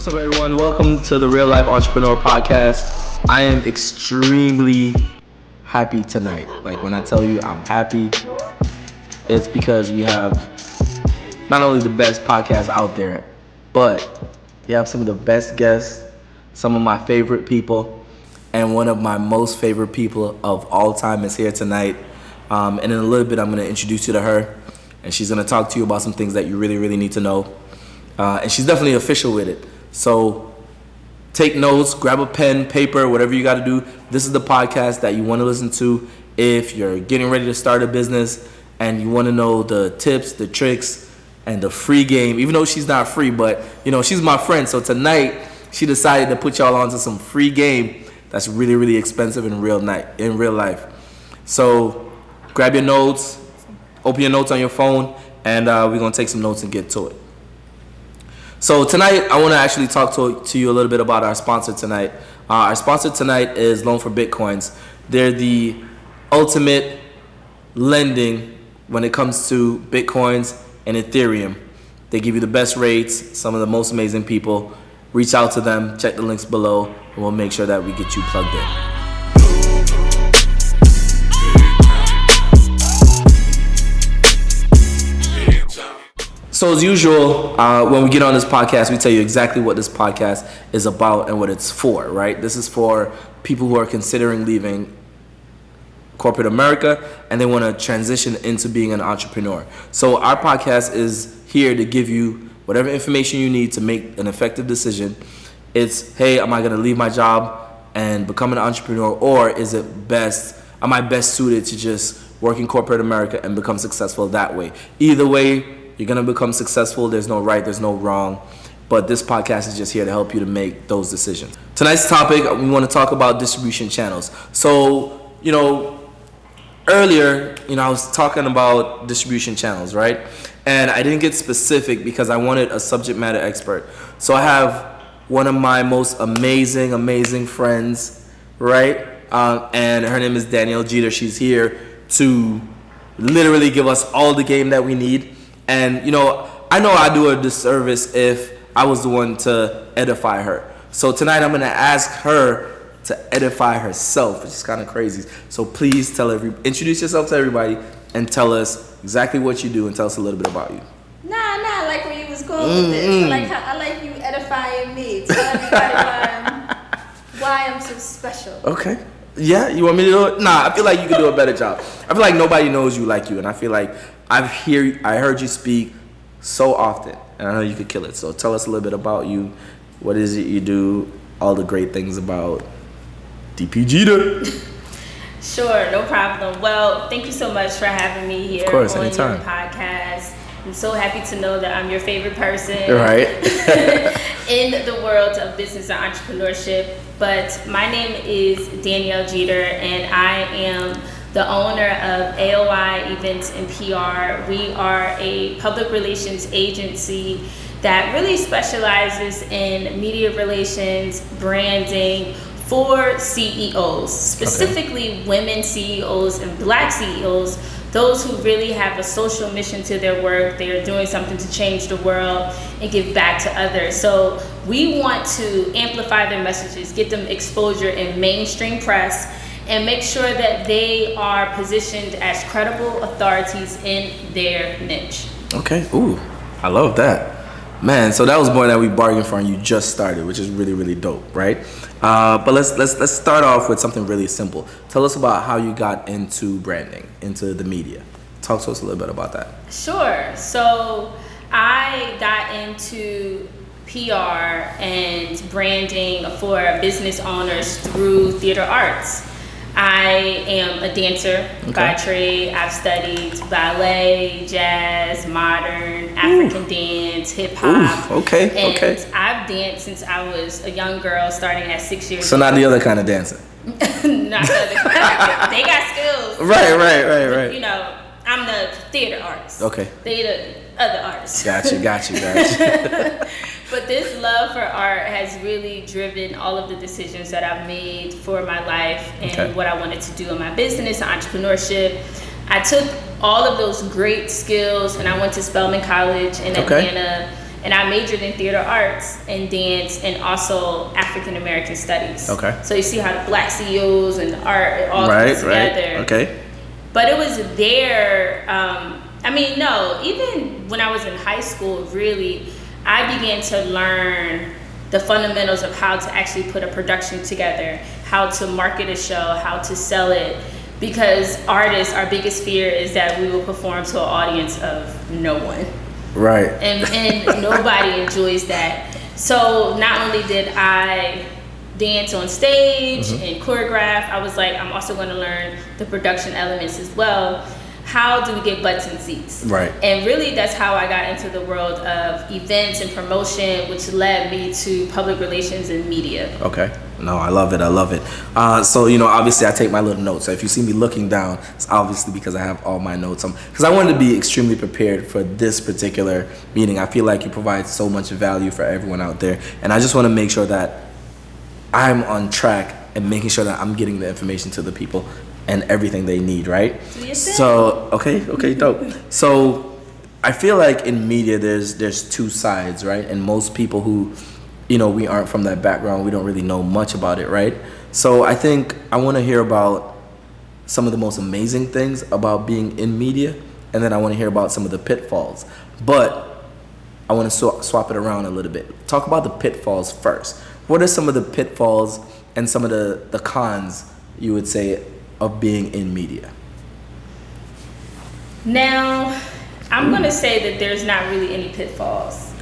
What's up, everyone? Welcome to the Real Life Entrepreneur Podcast. I am extremely happy tonight. Like, when I tell you I'm happy, it's because we have not only the best podcast out there, but we have some of the best guests, some of my favorite people, and one of my most favorite people of all time is here tonight. And in a little bit, I'm going to introduce you to her, and she's going to talk to you about some things that you really, really need to know. And she's definitely official with it. So take notes, grab a pen, paper, whatever you got to do. This is the podcast that you want to listen to if you're getting ready to start a business and you want to know the tips, the tricks, and the free game. Even though she's not free, but she's my friend. So tonight she decided to put y'all onto some free game that's really, really expensive in real life. So grab your notes, open your notes on your phone, and we're going to take some notes and get to it. So tonight, I want to actually talk to you a little bit about our sponsor tonight. Our sponsor tonight is Loan for Bitcoins. They're the ultimate lending when it comes to Bitcoins and Ethereum. They give you the best rates, some of the most amazing people. Reach out to them, check the links below, and we'll make sure that we get you plugged in. So as usual, when we get on this podcast, we tell you exactly what this podcast is about and what it's for, right? This is for people who are considering leaving corporate America and they want to transition into being an entrepreneur. So our podcast is here to give you whatever information you need to make an effective decision. It's, hey, am I going to leave my job and become an entrepreneur, or am I best suited to just work in corporate America and become successful that way? Either way, you're going to become successful. There's no right, there's no wrong. But this podcast is just here to help you to make those decisions. Tonight's topic, we want to talk about distribution channels. So, earlier, I was talking about distribution channels, right? And I didn't get specific because I wanted a subject matter expert. So I have one of my most amazing friends, right? And her name is Danielle Jeter. She's here to literally give us all the game that we need. And, I know I'd do a disservice if I was the one to edify her. So tonight I'm going to ask her to edify herself, which is kind of crazy. So please introduce yourself to everybody and tell us exactly what you do and tell us a little bit about you. Nah, I like where you was going with this. I like you edifying me. Tell everybody why I'm so special. Okay. Yeah, you want me to do it? Nah, I feel like you can do a better job. I feel like nobody knows you like you, and I feel like I heard you speak so often, and I know you could kill it. So tell us a little bit about you. What is it you do? All the great things about DP Jeter. Sure, no problem. Well, thank you so much for having me here on anytime. Your podcast. I'm so happy to know that I'm your favorite person right. in the world of business and entrepreneurship. But my name is Danielle Jeter, and I am the owner of AOI Events and PR. We are a public relations agency that really specializes in media relations, branding for CEOs, specifically women CEOs and Black CEOs, those who really have a social mission to their work. They are doing something to change the world and give back to others. So we want to amplify their messages, get them exposure in mainstream press, and make sure that they are positioned as credible authorities in their niche. Okay. Ooh, I love that. Man, so that was more than we bargained for and you just started, which is really, really dope, right? But let's start off with something really simple. Tell us about how you got into branding, into the media. Talk to us a little bit about that. Sure. So I got into PR and branding for business owners through theater arts. I am a dancer by trade. I've studied ballet, jazz, modern, African dance, hip hop. Okay. I've danced since I was a young girl, starting at 6 years old. So not the other kind of dancing. Not the other kind. They got skills. Right. I'm the theater artist. Okay. They the other artists. Got you. But this love for art has really driven all of the decisions that I've made for my life and what I wanted to do in my business and entrepreneurship. I took all of those great skills and I went to Spelman College in Atlanta And I majored in theater arts and dance and also African American studies. Okay. So you see how the black CEOs and the art it all comes together. Okay. But it was there. Even when I was in high school, really, I began to learn the fundamentals of how to actually put a production together, how to market a show, how to sell it. Because artists, our biggest fear is that we will perform to an audience of no one. Right. And nobody enjoys that. So not only did I dance on stage and choreograph, I was like, I'm also going to learn the production elements as well. How do we get butts in seats? Right. And really, that's how I got into the world of events and promotion, which led me to public relations and media. Okay. No, I love it. So, obviously I take my little notes. So if you see me looking down, it's obviously because I have all my notes. Because I wanted to be extremely prepared for this particular meeting. I feel like you provide so much value for everyone out there. And I just want to make sure that I'm on track and making sure that I'm getting the information to the people and everything they need, right? Yes, so, okay, dope. So I feel like in media, there's two sides, right? And most people who, we aren't from that background, we don't really know much about it, right? So I think I want to hear about some of the most amazing things about being in media, and then I want to hear about some of the pitfalls. But I want to swap it around a little bit. Talk about the pitfalls first. What are some of the pitfalls and some of the cons, you would say, of being in media? Now, I'm going to say that there's not really any pitfalls.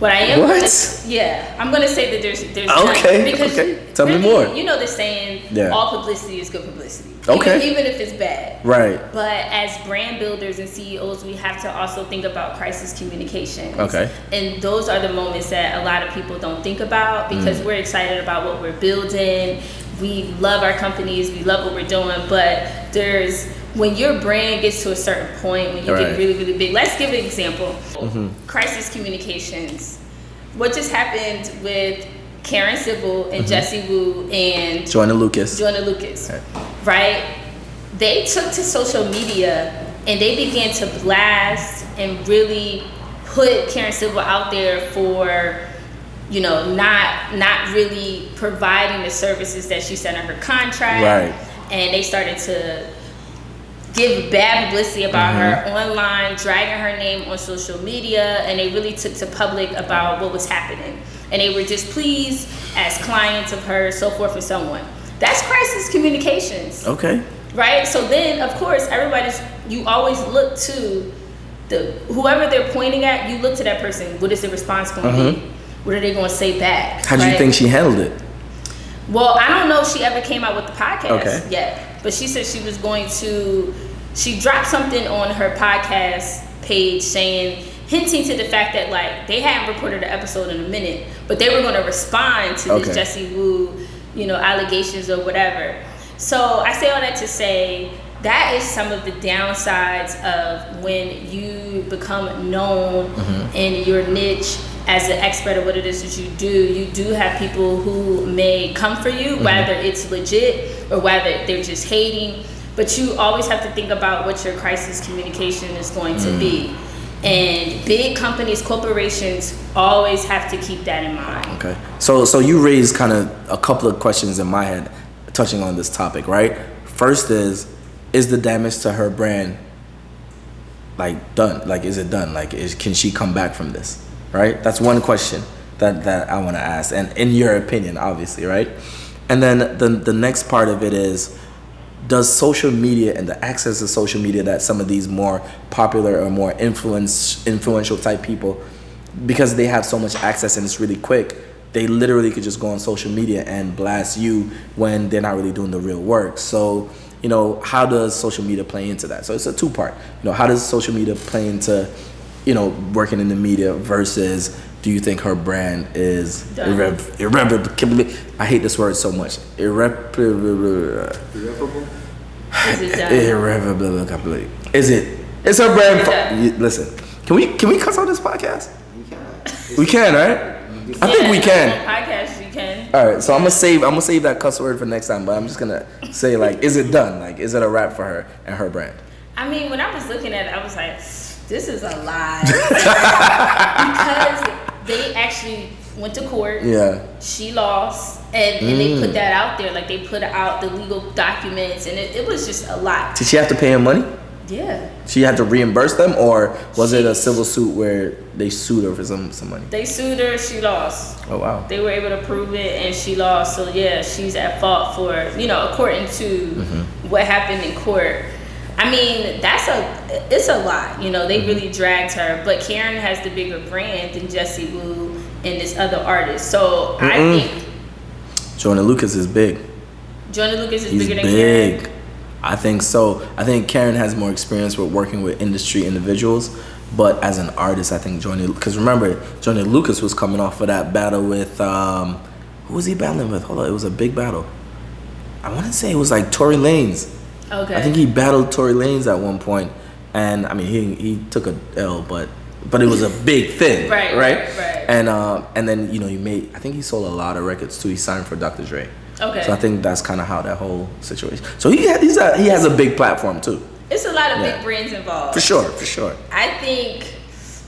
What I am What? I'm going to say that there's okay, none. Because okay. Tell me more. You know the saying, all publicity is good publicity. Okay. Even if it's bad. Right. But as brand builders and CEOs, we have to also think about crisis communications. Okay. And those are the moments that a lot of people don't think about because we're excited about what we're building. We love our companies, we love what we're doing, but when your brand gets to a certain point, when you get really, really big, let's give an example. Crisis communications. What just happened with Karen Civil and Jessie Wu and Joyner Lucas, right? They took to social media and they began to blast and really put Karen Civil out there for not really providing the services that she said in her contract. Right. And they started to give bad publicity about her online, dragging her name on social media, and they really took to public about what was happening. And they were displeased as clients of hers, so forth and so on. That's crisis communications. Okay. Right? So then, of course, you always look to whoever they're pointing at, you look to that person. What is the response going to be? What are they going to say back? How do you think she handled it? Well, I don't know if she ever came out with the podcast yet, but she said she dropped something on her podcast page hinting to the fact that they hadn't recorded an episode in a minute, but they were going to respond to this Jessie Wu, allegations or whatever. So I say all that to say that is some of the downsides of when you become known in your niche as an expert of what it is that you do. You do have people who may come for you, whether it's legit or whether they're just hating. But you always have to think about what your crisis communication is going to be. And big companies, corporations, always have to keep that in mind. Okay. So you raised kind of a couple of questions in my head touching on this topic, right? First is the damage to her brand done? Is it done? Can she come back from this? Right? That's one question that I want to ask. And in your opinion, obviously, right? And then the next part of it is, does social media and the access to social media that some of these more popular or more influential type people, because they have so much access and it's really quick, they literally could just go on social media and blast you when they're not really doing the real work. So, how does social media play into that? So it's a two-part. How does social media play into, working in the media versus do you think her brand is irreparable? I hate this word so much. Irreparable? Is it done? Irreparable. Is it? It's her brand. Listen, can we cuss on this podcast? We can, right? I think we can. On podcasts, you can. All right, so I'm gonna save that cuss word for next time. But I'm just gonna say is it done? Is it a wrap for her and her brand? I mean, when I was looking at it, I was like, this is a lie. Because They actually went to court. Yeah. She lost, and they put that out there. Like, they put out the legal documents, and it was just a lot. Did she have to pay him money? Yeah. She had to reimburse them, or was it a civil suit where they sued her for some money? They sued her, she lost. Oh, wow. They were able to prove it, and she lost. So, yeah, she's at fault for, according to what happened in court. I mean, it's a lot. They really dragged her. But Karen has the bigger brand than Jessie Woo and this other artist. So, I think Joyner Lucas is big. Joyner Lucas is He's bigger than big. Karen. I think so. I think Karen has more experience with working with industry individuals, but as an artist, I think because remember, Joyner Lucas was coming off of that battle with, who was he battling with? Hold on, it was a big battle. I want to say it was like Tory Lanez. Okay. I think he battled Tory Lanez at one point, and I mean he took a L, but it was a big thing, right? And then I think he sold a lot of records too. He signed for Dr. Dre. Okay. So I think that's kind of how that whole situation. So he has a big platform too. It's a lot of big brands involved. For sure. I think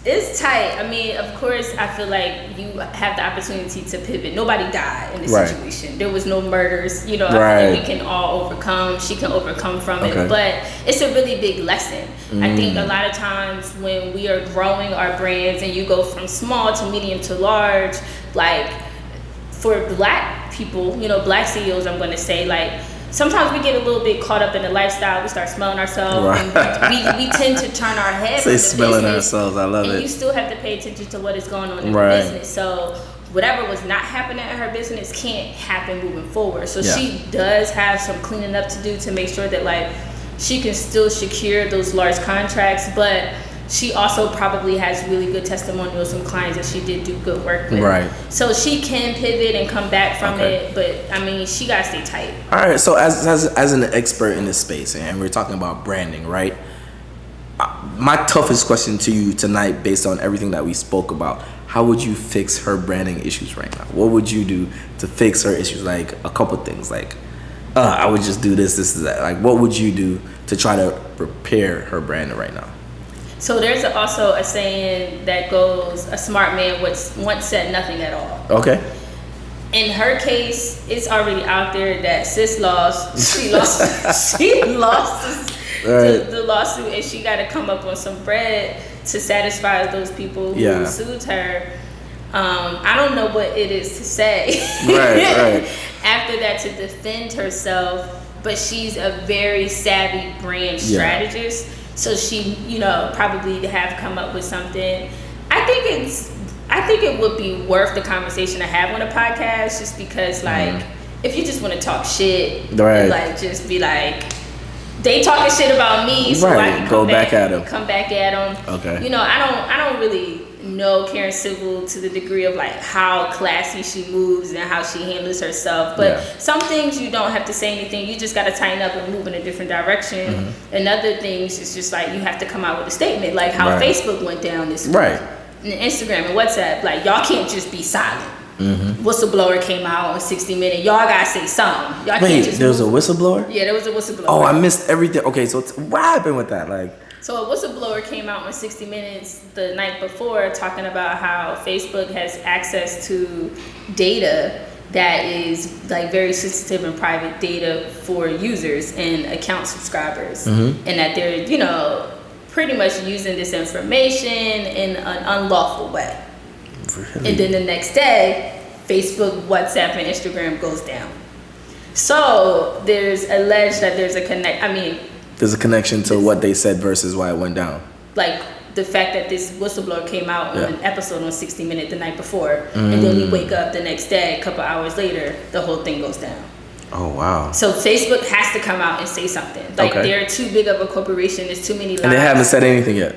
it's tight. I mean, of course, I feel like you have the opportunity to pivot. Nobody died in this situation. There was no murders. I feel like we can all overcome. She can overcome from it. But it's a really big lesson. I think a lot of times when we are growing our brands and you go from small to medium to large, like for Black people, Black CEOs, I'm going to say, like, sometimes we get a little bit caught up in the lifestyle. We start smelling ourselves, and we tend to turn our head from the smelling business, ourselves. I love it. And you still have to pay attention to what is going on in the business. So whatever was not happening in her business can't happen moving forward. So she does have some cleaning up to do to make sure that, like, she can still secure those large contracts, but she also probably has really good testimonials from clients that she did do good work with. Right. So she can pivot and come back from it, but I mean, she gotta stay tight. All right. So as an expert in this space, and we're talking about branding, right? My toughest question to you tonight, based on everything that we spoke about, how would you fix her branding issues right now? What would you do to fix her issues? Like a couple things, like I would just do this, that. Like, what would you do to try to prepare her branding right now? So there's also a saying that goes, a smart man once said nothing at all. Okay. In her case, it's already out there that sis lost. She lost the lawsuit, and she got to come up on some bread to satisfy those people who sued her. I don't know what it is to say after that to defend herself, but she's a very savvy brand strategist. So she, probably have come up with something. I think it would be worth the conversation to have on a podcast, just because, like, if you just want to talk shit, like, just be like, they talking shit about me, so I can come back at them. Okay. I don't really know Karen Civil to the degree of, like, how classy she moves and how she handles herself, but some things you don't have to say anything. You just got to tighten up and move in a different direction. And other things, it's just like you have to come out with a statement, like how Facebook went down this week, and Instagram and WhatsApp. Like, y'all can't just be silent. Whistleblower came out on 60 Minutes. Y'all gotta say something. Y'all can't just there was a whistleblower? Yeah, there was a whistleblower. Oh, I missed everything. Okay, so what happened with that? Like, so a whistleblower came out on 60 Minutes the night before, talking about how Facebook has access to data that is, like, very sensitive and private data for users and account subscribers, and that they're, pretty much using this information in an unlawful way. Really? And then the next day, Facebook, WhatsApp, and Instagram goes down. So there's alleged that there's a there's a connection to what they said versus why it went down. Like the fact that this whistleblower came out on an episode on 60 Minutes the night before, and then we wake up the next day, a couple hours later, the whole thing goes down. Oh, wow. So Facebook has to come out and say something. Like, they're too big of a corporation. There's too many lies. And they haven't said anything yet?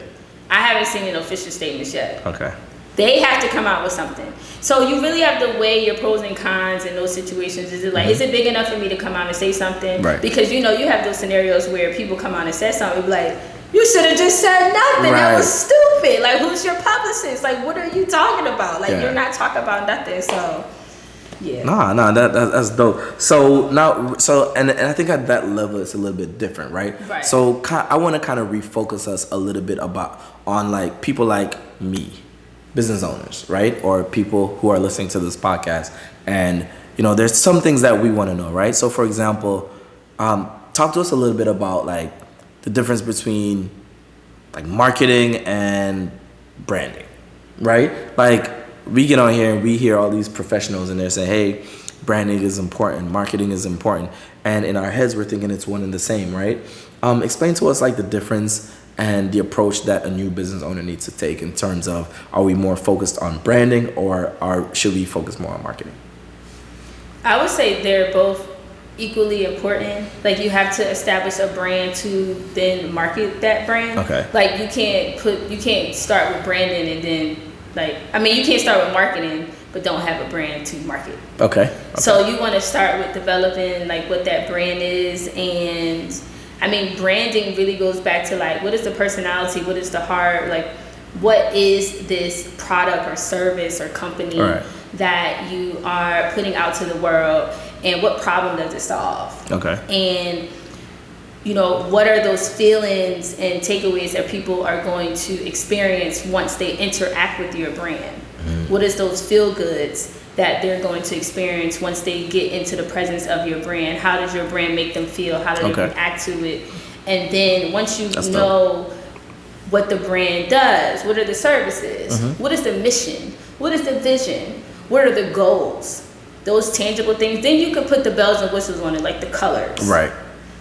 I haven't seen any official statements yet. Okay. They have to come out with something. So you really have to weigh your pros and cons in those situations. Is it like, is it big enough for me to come out and say something? Right. Because, you have those scenarios where people come out and say something, like, you should have just said nothing. That was stupid. Like, who's your publicist? Like, what are you talking about? Like, you're not talking about nothing. So, yeah. Nah, that's dope. So now, and I think at that level it's a little bit different, right? Right. So I want to kind of refocus us a little bit on, like, people like me, business owners, right? Or people who are listening to this podcast. And, there's some things that we want to know, right? So for example, talk to us a little bit about like the difference between like marketing and branding, right? Like we get on here and we hear all these professionals and they're saying, hey, branding is important, marketing is important. And in our heads, we're thinking it's one and the same, right? Explain to us like the difference and the approach that a new business owner needs to take in terms of, are we more focused on branding or should we focus more on marketing? I would say they're both equally important. Like you have to establish a brand to then market that brand. Okay. Like you can't start with branding and then you can't start with marketing but don't have a brand to market. Okay. So you want to start with developing like what that brand is, and branding really goes back to like what is the personality, what is the heart, like what is this product or service or company that you are putting out to the world, and what problem does it solve? Okay. And what are those feelings and takeaways that people are going to experience once they interact with your brand? Mm-hmm. What is those feel goods that they're going to experience once they get into the presence of your brand? How does your brand make them feel? How do they react to it? And then once you know what the brand does, what are the services? Mm-hmm. What is the mission? What is the vision? What are the goals? Those tangible things. Then you can put the bells and whistles on it, like the colors,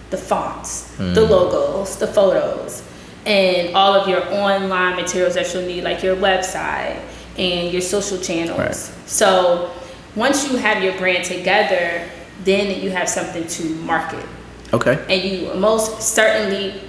the fonts, the logos, the photos, and all of your online materials that you'll need, like your website and your social channels. So once you have your brand together, then you have something to market. Okay. And you most certainly,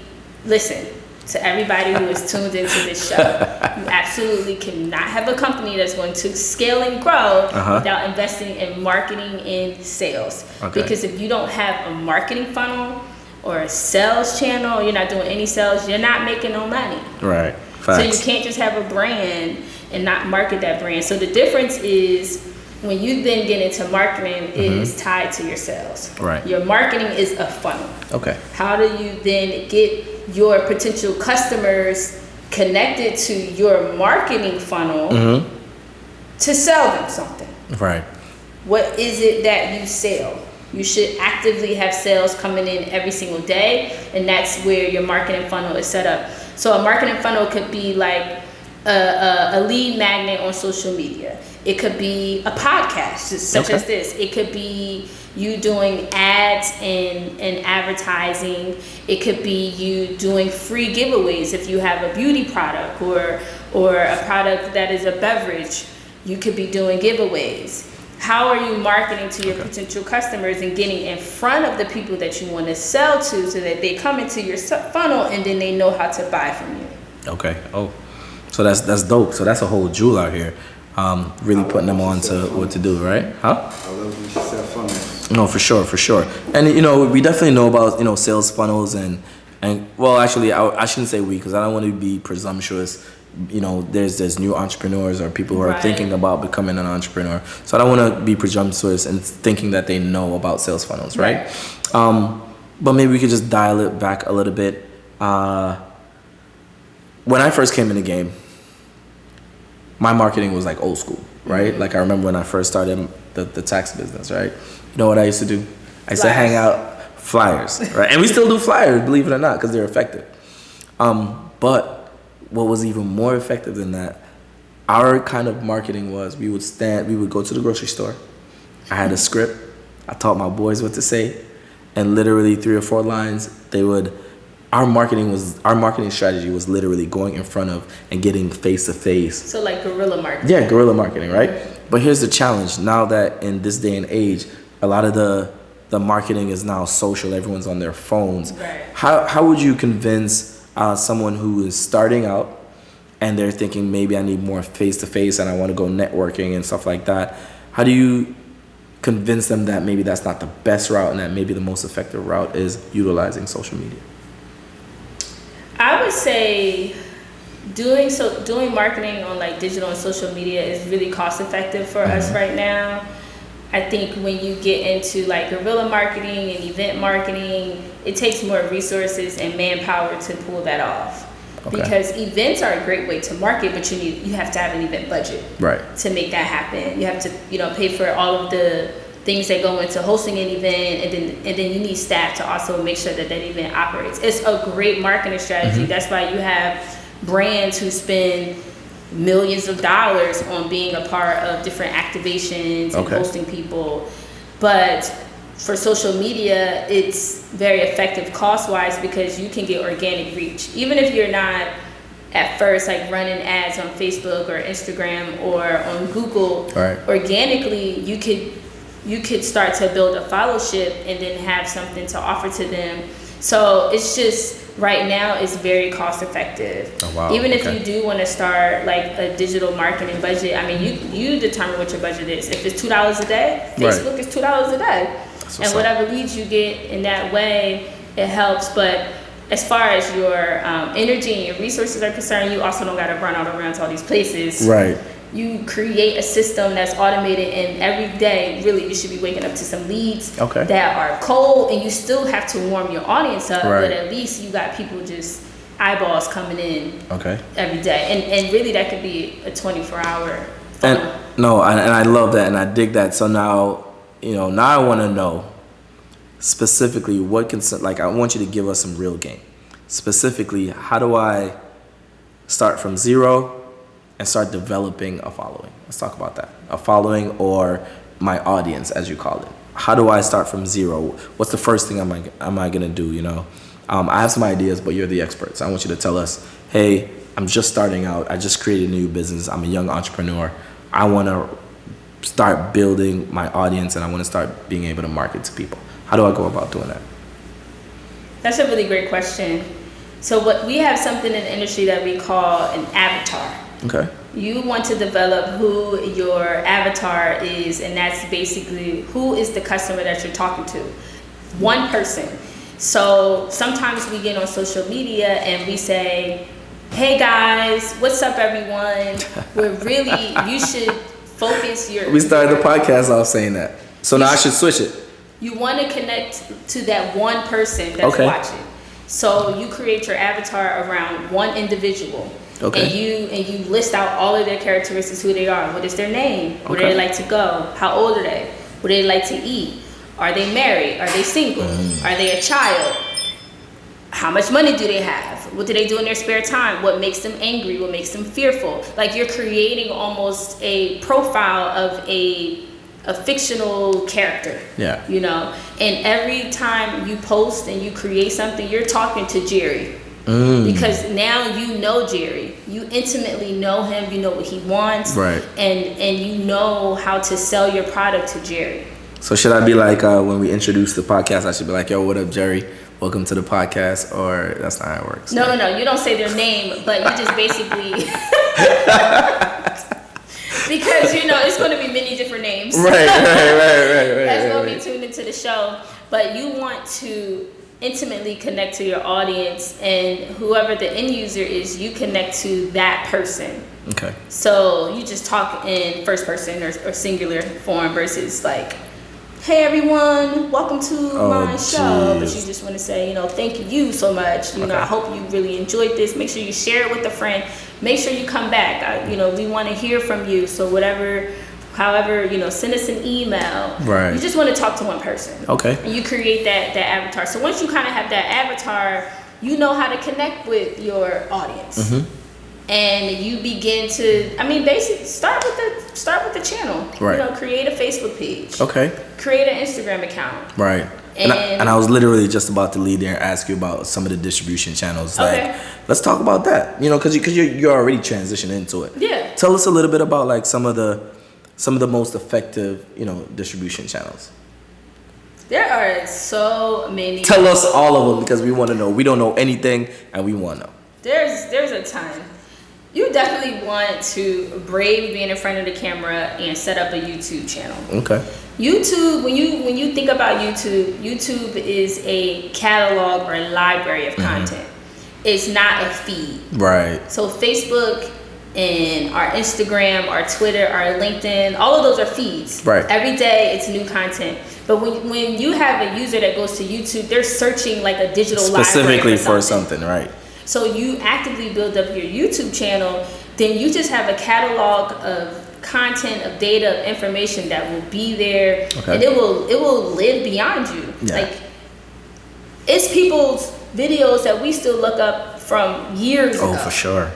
listen, to everybody who is tuned into this show, you absolutely cannot have a company that's going to scale and grow without investing in marketing and sales. Okay. Because if you don't have a marketing funnel or a sales channel, you're not doing any sales, you're not making no money. Right. Facts. So you can't just have a brand and not market that brand. So the difference is when you then get into marketing, it is tied to your sales. Right. Your marketing is a funnel. Okay. How do you then get your potential customers connected to your marketing funnel to sell them something? Right. What is it that you sell? You should actively have sales coming in every single day, and that's where your marketing funnel is set up. So a marketing funnel could be like a lead magnet on social media. It could be a podcast such as this. It could be you doing ads and advertising. It could be you doing free giveaways if you have a beauty product or a product that is a beverage. You could be doing giveaways. How are you marketing to your potential customers and getting in front of the people that you want to sell to so that they come into your funnel and then they know how to buy from you? Okay. Oh, so that's dope. So that's a whole jewel out here. Really putting them on to what to do, right? Huh? I love when you sell funnels. No, for sure. And we definitely know about sales funnels and well, actually, I shouldn't say we, because I don't want to be presumptuous. There's new entrepreneurs or people who are thinking about becoming an entrepreneur. So I don't want to be presumptuous and thinking that they know about sales funnels, right? But maybe we could just dial it back a little bit. When I first came in the game, my marketing was like old school, right? Like I remember when I first started the tax business, right? You know what I used to do? I used to hang out flyers, right? And we still do flyers, believe it or not, because they're effective. But what was even more effective than that, our kind of marketing was we would go to the grocery store. I had a script. I taught my boys what to say, and literally 3 or 4 lines, our marketing strategy was literally going in front of and getting face to face. So like guerrilla marketing. Yeah, guerrilla marketing, right? But here's the challenge. Now that in this day and age, a lot of the marketing is now social. Everyone's on their phones. Right. How would you convince someone who is starting out and they're thinking maybe I need more face to face and I want to go networking and stuff like that? How do you convince them that maybe that's not the best route and that maybe the most effective route is utilizing social media? I would say doing marketing on like digital and social media is really cost effective for us right now. I think when you get into like guerrilla marketing and event marketing, it takes more resources and manpower to pull that off. Okay. Because events are a great way to market, but you have to have an event budget to make that happen. You have to pay for all of the things that go into hosting an event, and then you need staff to also make sure that event operates. It's a great marketing strategy. That's why you have brands who spend millions of dollars on being a part of different activations and hosting people. But for social media, it's very effective cost-wise because you can get organic reach. Even if you're not at first like running ads on Facebook or Instagram or on Google, organically you could start to build a followership and then have something to offer to them. So it's just right now it's very cost effective. Oh, wow. Even if you do want to start like a digital marketing budget, I mean you determine what your budget is. If it's $2 a day, Facebook is $2 a day. And whatever leads you get in that way, it helps. But as far as your energy and your resources are concerned, you also don't got to run out around to all these places. Right. You create a system that's automated, and every day, really, you should be waking up to some leads that are cold, and you still have to warm your audience up, but at least you got people just eyeballs coming in every day. And really, that could be a 24-hour funnel. And I love that, and I dig that. So now, now I want to know specifically I want you to give us some real game. Specifically, how do I start from zero and start developing a following? Let's talk about that. A following, or my audience, as you call it. How do I start from zero? What's the first thing am I gonna do? I have some ideas, but you're the experts. I want you to tell us, hey, I'm just starting out. I just created a new business. I'm a young entrepreneur. I want to start building my audience, and I want to start being able to market to people. How do I go about doing that? That's a really great question. So we have something in the industry that we call an avatar. Okay. You want to develop who your avatar is, and that's basically who is the customer that you're talking to. One person. So sometimes we get on social media and we say, hey guys, what's up everyone? You should focus We started the podcast off saying that. So now I should switch it. You want to connect to that one person that's watching. So you create your avatar around one individual. Okay. And you list out all of their characteristics, who they are. What is their name? Where do they like to go? How old are they? What do they like to eat? Are they married? Are they single? Are they a child? How much money do they have? What do they do in their spare time? What makes them angry? What makes them fearful? Like you're creating almost a profile of a fictional character. Yeah. And every time you post and you create something, you're talking to Jerry. Because now you know Jerry. You intimately know him. You know what he wants. Right. And you know how to sell your product to Jerry. So should I be like, when we introduce the podcast, I should be like, yo, what up, Jerry? Welcome to the podcast, or that's not how it works? No. You don't say their name, but you just basically... because, it's going to be many different names. Right. That's going to be tuned into the show. But you want to intimately connect to your audience, and whoever the end user is, you connect to that person. Okay. So you just talk in first person or singular form versus like, hey everyone, welcome to my show. But you just want to say, thank you so much. I hope you really enjoyed this. Make sure you share it with a friend. Make sure you come back. We want to hear from you. So however, send us an email. Right. You just want to talk to one person. Okay. And you create that avatar. So once you kind of have that avatar, you know how to connect with your audience. Mm-hmm. And you begin to, basically start with the channel. Right. Create a Facebook page. Okay. Create an Instagram account. Right. And I was literally just about to lead there and ask you about some of the distribution channels. Okay. Let's talk about that. Because you're already transitioning into it. Yeah. Tell us a little bit about like some of the most effective, distribution channels. There are so many. Tell us all of them, because we want to know. We don't know anything, and we want to know. There's a ton. You definitely want to brave being in front of the camera and set up a YouTube channel. Okay. YouTube, when you think about YouTube is a catalog or a library of content. It's not a feed. Right. So Facebook and our Instagram, our Twitter, our LinkedIn, all of those are feeds. Right. Every day it's new content. But when you have a user that goes to YouTube, they're searching like a digital library specifically for something, right? So you actively build up your YouTube channel, then you just have a catalog of content, of data, of information that will be there, and it will live beyond you. Yeah. Like, it's people's videos that we still look up from years ago. Oh, for sure.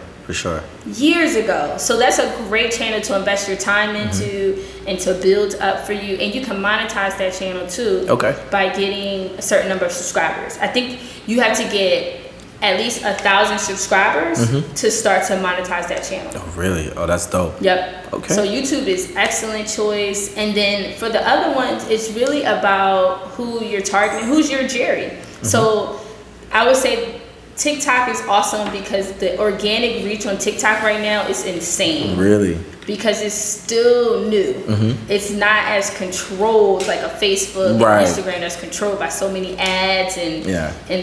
Years ago. So that's a great channel to invest your time into and to build up for you. And you can monetize that channel too by getting a certain number of subscribers. I think you have to get at least 1,000 subscribers to start to monetize that channel. Oh, really? Oh, that's dope. Yep. Okay. So YouTube is excellent choice. And then for the other ones, it's really about who you're targeting, who's your Jerry. So I would say TikTok is awesome because the organic reach on TikTok right now is insane. Really? Because it's still new. It's not as controlled like a Facebook and Instagram that's controlled by so many ads and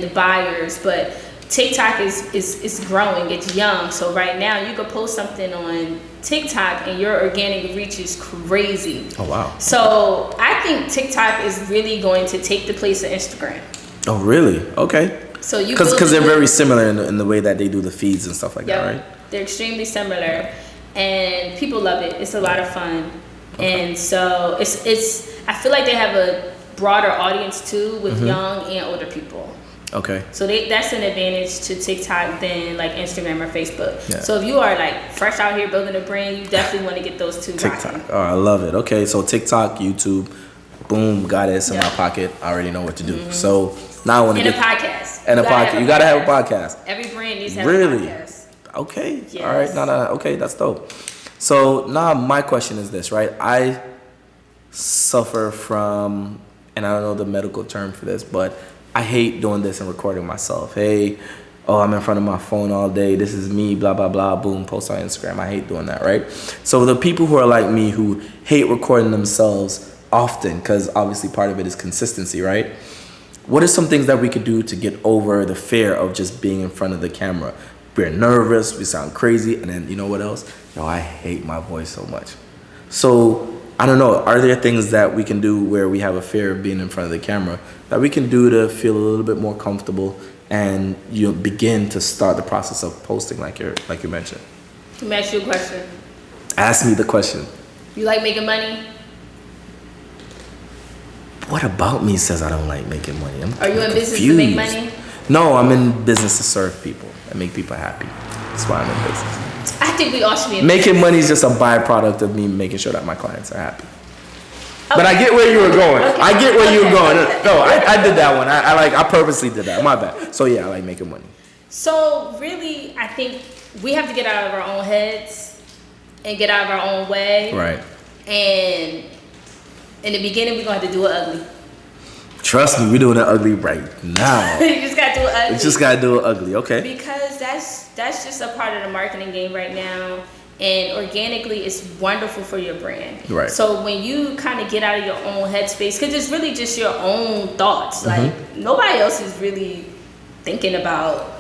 the buyers. But TikTok is growing. It's young. So right now you could post something on TikTok and your organic reach is crazy. Oh, wow. So I think TikTok is really going to take the place of Instagram. Oh, really? Okay. So you because they're very similar in the way that they do the feeds and stuff like that, right? They're extremely similar, and people love it. It's a lot of fun, and so it's. I feel like they have a broader audience too with young and older people. Okay. So that's an advantage to TikTok than like Instagram or Facebook. Yeah. So if you are like fresh out here building a brand, you definitely want to get those two. TikTok. rocking. Oh, I love it. Okay, so TikTok, YouTube, boom, got it. It's in my pocket. I already know what to do. So now I want to get a podcast. And a podcast. You gotta have a podcast. Every brand needs to have a podcast. Okay. Yes. All right. No. Okay, that's dope. So now my question is this, right? I suffer from, and I don't know the medical term for this, but I hate doing this and recording myself. Hey, I'm in front of my phone all day. This is me, blah, blah, blah, boom, post on Instagram. I hate doing that, right? So the people who are like me who hate recording themselves often, because obviously part of it is consistency, right? What are some things that we could do to get over the fear of just being in front of the camera? We're nervous, we sound crazy, and then you know what else? I hate my voice so much. So I don't know, are there things that we can do where we have a fear of being in front of the camera that we can do to feel a little bit more comfortable and begin to start the process of posting like you mentioned? Let me ask you a question. Ask me the question. You like making money? What about me says I don't like making money? Are you in business to make money? No, I'm in business to serve people and make people happy. That's why I'm in business. I think we all should be in Making business. money is just a byproduct of me making sure that my clients are happy. Okay. But I get where you were going. Okay. I get where you were going. No, I did that one. I purposely did that. My bad. So yeah, I like making money. So really, I think we have to get out of our own heads and get out of our own way. Right. And in the beginning, we're going to have to do it ugly. Trust me, we're doing it ugly right now. You just got to do it ugly. You just got to do it ugly, okay. Because that's just a part of the marketing game right now. And organically, it's wonderful for your brand. Right. So when you kind of get out of your own headspace, because it's really just your own thoughts. Like, nobody else is really thinking about,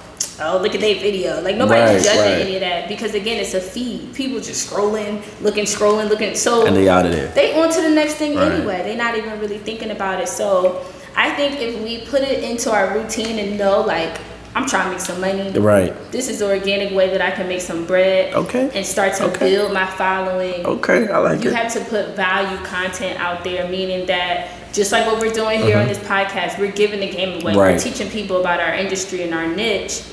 oh, look at their video. Like, nobody's judging any of that. Because, again, it's a feed. People just scrolling. So and they out of there. They on to the next thing anyway. They're not even really thinking about it. So I think if we put it into our routine and know, like, I'm trying to make some money. Right. This is the organic way that I can make some bread. Okay. And start to build my following. Okay, I like it. You have to put value content out there, meaning that just like what we're doing here on this podcast, we're giving the game away. Right. We're teaching people about our industry and our niche.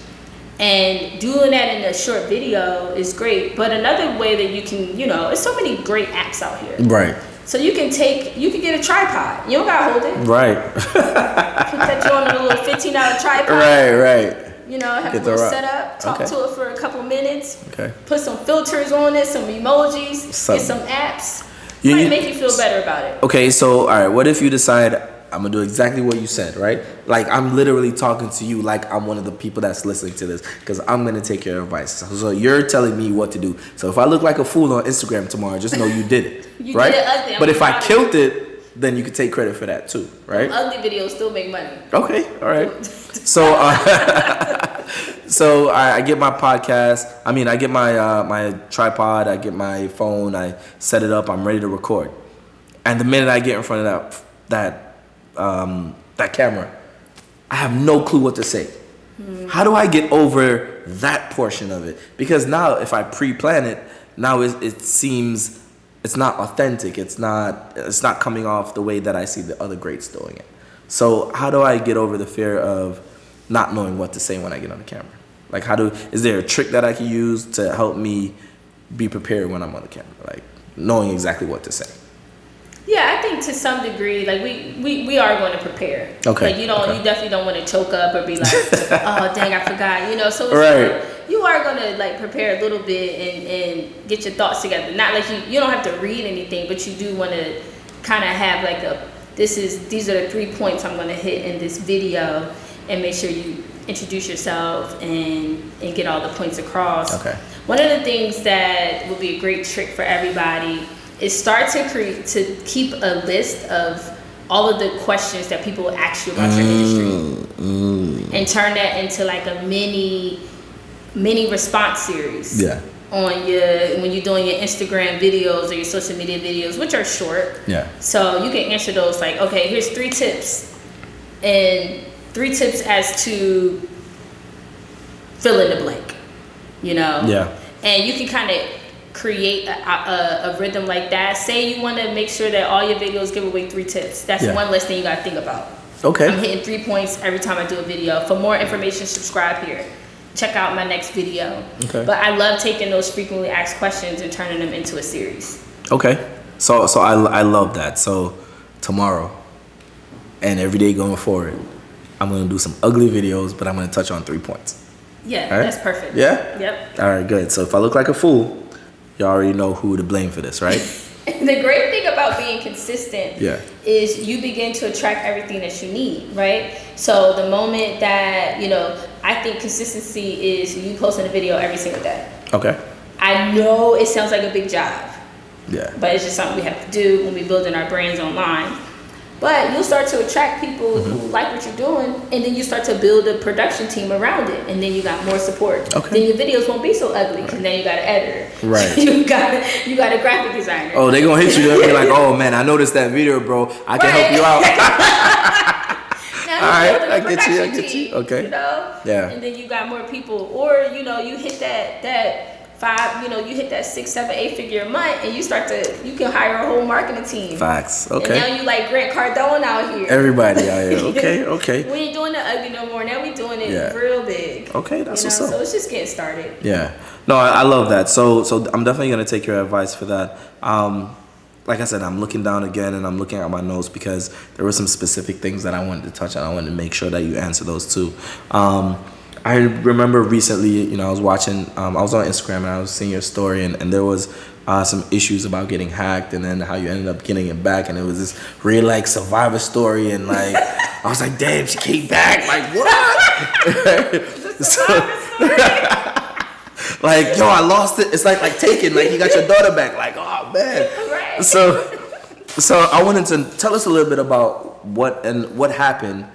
And doing that in a short video is great. But another way that you can, there's so many great apps out here. Right. So you can get a tripod. You don't gotta hold it. Right. Put that you on a little $15 tripod. Right. Have a little setup. Talk to it for a couple minutes. Okay. Put some filters on it, some emojis, get some apps. Might make you feel better about it. Okay, so all right, what if you decide I'm gonna do exactly what you said, right? Like I'm literally talking to you like I'm one of the people that's listening to this because I'm gonna take your advice. So you're telling me what to do. So if I look like a fool on Instagram tomorrow, just know you did it. You right? did it ugly. But if I killed it, then you can take credit for that too, right? Ugly videos still make money. Okay, all right. So, I get my podcast. I get my my tripod. I get my phone. I set it up. I'm ready to record. And the minute I get in front of that camera, I have no clue what to say. How do I get over that portion of it? Because now if I pre-plan it, now it seems it's not authentic. It's not coming off the way that I see the other greats doing it. So how do I get over the fear of not knowing what to say when I get on the camera? Like, is there a trick that I can use to help me be prepared when I'm on the camera? Like, knowing exactly what to say. Yeah, I think to some degree, like we are going to prepare. Okay. Like you definitely don't want to choke up or be like, oh dang, I forgot. So it's right. Like, you are going to like prepare a little bit and get your thoughts together. Not like you don't have to read anything, but you do want to kind of have like these are the 3 points I'm going to hit in this video, and make sure you introduce yourself and get all the points across. Okay. One of the things that would be a great trick for everybody is start to keep a list of all of the questions that people ask you about your industry, and turn that into like a mini response series. Yeah. When you're doing your Instagram videos or your social media videos, which are short. Yeah. So you can answer those like, okay, here's 3 tips, and 3 tips as to fill in the blank. Yeah. And you can kind of create a rhythm like that. Say you want to make sure that all your videos give away 3 tips. That's one less thing you got to think about. Okay. I'm hitting 3 points every time I do a video. For more information, subscribe here. Check out my next video. Okay. But I love taking those frequently asked questions and turning them into a series. Okay. So I love that. So tomorrow and every day going forward, I'm going to do some ugly videos, but I'm going to touch on 3 points. Yeah, right? That's perfect. Yeah? Yep. All right, good. So if I look like a fool, you already know who to blame for this, right? The great thing about being consistent is you begin to attract everything that you need, right? So the moment that, I think consistency is you posting a video every single day. Okay. I know it sounds like a big job. Yeah. But it's just something we have to do when we're building our brands online. But you'll start to attract people who like what you're doing, and then you start to build a production team around it, and then you got more support. Okay. Then your videos won't be so ugly, because then you got an editor. Right. you got a graphic designer. Oh, they gonna hit you. They'll be like, oh man, I noticed that video, bro. I can help you out. Now all right, I get get you. Okay. Yeah. And then you got more people, or you hit that 5, you hit that 6, 7, 8 figure a month, and you can hire a whole marketing team. Facts. Okay. And now you like Grant Cardone out here. Everybody out here. Okay. We ain't doing the ugly no more. Now we doing it real big. Okay, that's what's up. So it's just getting started. Yeah. No, I love that. So I'm definitely gonna take your advice for that. Like I said, I'm looking down again and I'm looking at my notes because there were some specific things that I wanted to touch on. I wanted to make sure that you answer those too. I remember recently, I was watching, I was on Instagram and I was seeing your story, and there was some issues about getting hacked, and then how you ended up getting it back, and it was this real like survivor story, and like I was like, damn, she came back, like what? Like, yo, I lost it. It's like Taken, like you got your daughter back, like, oh man. Right. So I wanted to tell us a little bit about what happened.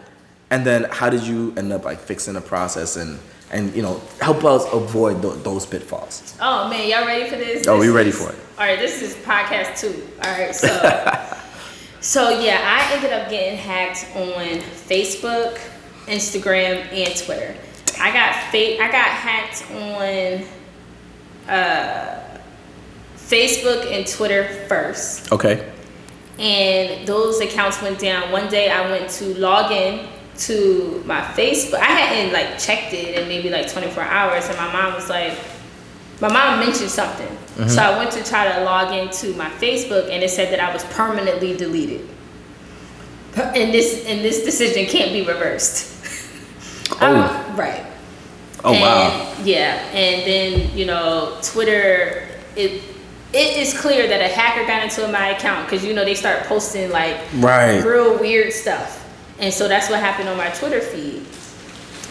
And then how did you end up like fixing the process and help us avoid those pitfalls? Oh man, y'all ready for this? Oh, we ready for it. All right, this is podcast 2. All right, so yeah, I ended up getting hacked on Facebook, Instagram, and Twitter. I got hacked on Facebook and Twitter first. Okay. And those accounts went down. One day I went to log in to my Facebook. I hadn't like checked it in maybe like 24 hours, and my mom mentioned something. Mm-hmm. So I went to try to log into my Facebook, and it said that I was permanently deleted. And this decision can't be reversed. Oh. Right. Oh, wow. Yeah, and then Twitter, it is clear that a hacker got into my account because they start posting like real weird stuff. And so that's what happened on my Twitter feed.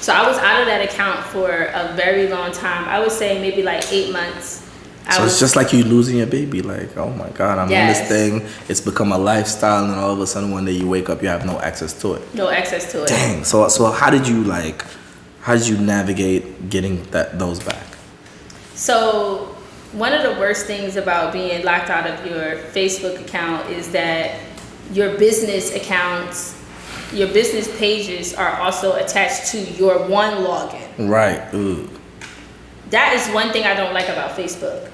So I was out of that account for a very long time. I would say maybe like 8 months. It's just like you losing your baby. Like, oh my God, I'm on this thing. It's become a lifestyle, and all of a sudden one day you wake up, you have no access to it. No access to it. Dang. So how did you navigate getting those back? So one of the worst things about being locked out of your Facebook account is that your business accounts your business pages are also attached to your one login. Right. Ooh. That is one thing I don't like about Facebook,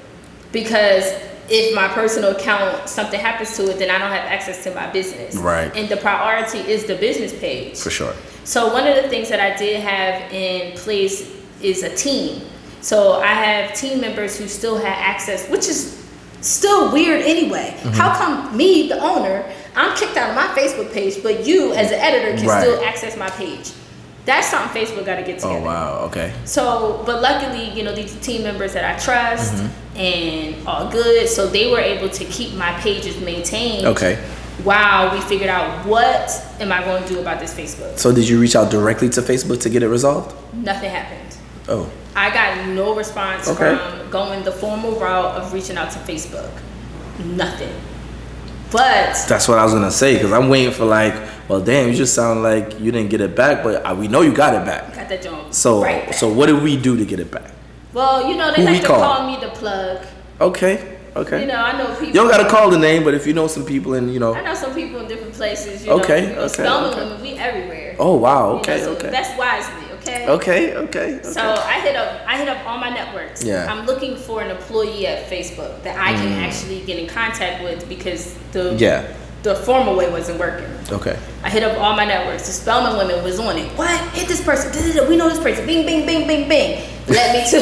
because if my personal account, something happens to it, then I don't have access to my business. Right. And the priority is the business page. For sure. So one of the things that I did have in place is a team. So I have team members who still have access, which is still weird anyway. How come me, the owner, I'm kicked out of my Facebook page, but you as an editor can still access my page? That's something Facebook got to get together. Oh, wow. Okay. So, but luckily, you know, these are team members that I trust and all good. So they were able to keep my pages maintained. Okay. While we figured out what am I going to do about this Facebook. So did you reach out directly to Facebook to get it resolved? Nothing happened. Oh. I got no response from going the formal route of reaching out to Facebook. Nothing. But that's what I was gonna say, because I'm waiting for like, well, damn, you just sound like you didn't get it back, but we know you got it back. Got that joint. So, right back. so what did we do to get it back? Well, you know, they like to call me the plug. Okay. Okay. You know, I know people. You don't gotta call the name, but if you know some people and you know. I know some people in different places. You know, Spelman women, we everywhere. Oh wow. Okay. You know, so okay. That's wisely. Okay. Okay. So I hit up all my networks. Yeah. I'm looking for an employee at Facebook that I can actually get in contact with, because the formal way wasn't working. Okay. I hit up all my networks. The Spelman women was on it. What? Hit this person. We know this person. Bing, bing, bing, bing, bing. Let me to.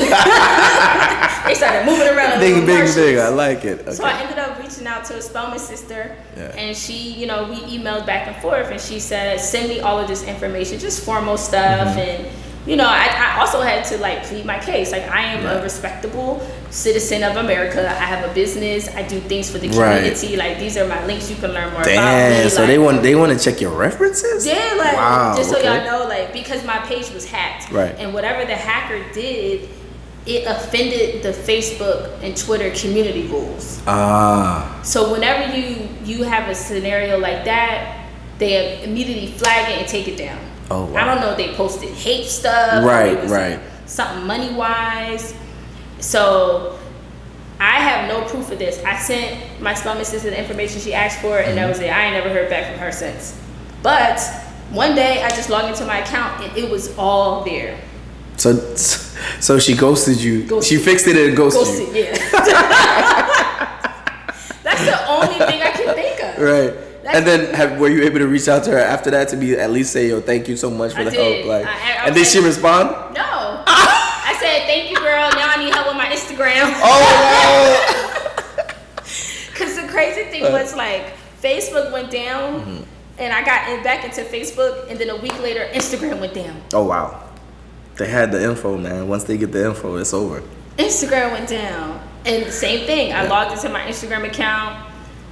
They started moving around. Bing, bing, bing. I like it. Okay. So I ended up reaching out to a Spelman sister, and she, you know, we emailed back and forth, and she said, send me all of this information, just formal stuff, and you know, I also had to like plead my case. Like, I am a respectable citizen of America. I have a business. I do things for the community. Like, these are my links. You can learn more about me. So like, they want to check your references? Yeah, like, wow, just so y'all know, like, because my page was hacked. Right. And whatever the hacker did, it offended the Facebook and Twitter community rules. So whenever you have a scenario like that, they immediately flag it and take it down. Oh, wow. I don't know if they posted hate stuff. Right. Something money wise. So I have no proof of this. I sent my Spelman sister the information she asked for, and that was it. I ain't never heard back from her since. But one day I just logged into my account and it was all there. So she ghosted you. She fixed it and ghosted you. Yeah. That's the only thing I can think of. Right. And then were you able to reach out to her after that to be at least say, yo, thank you so much for the help? Like, and did she respond? No. I said, thank you, girl. Now I need help with my Instagram. Oh, Because the crazy thing was, like, Facebook went down, and I got back into Facebook, and then a week later, Instagram went down. Oh, wow. They had the info, man. Once they get the info, it's over. Instagram went down. And the same thing. I logged into my Instagram account,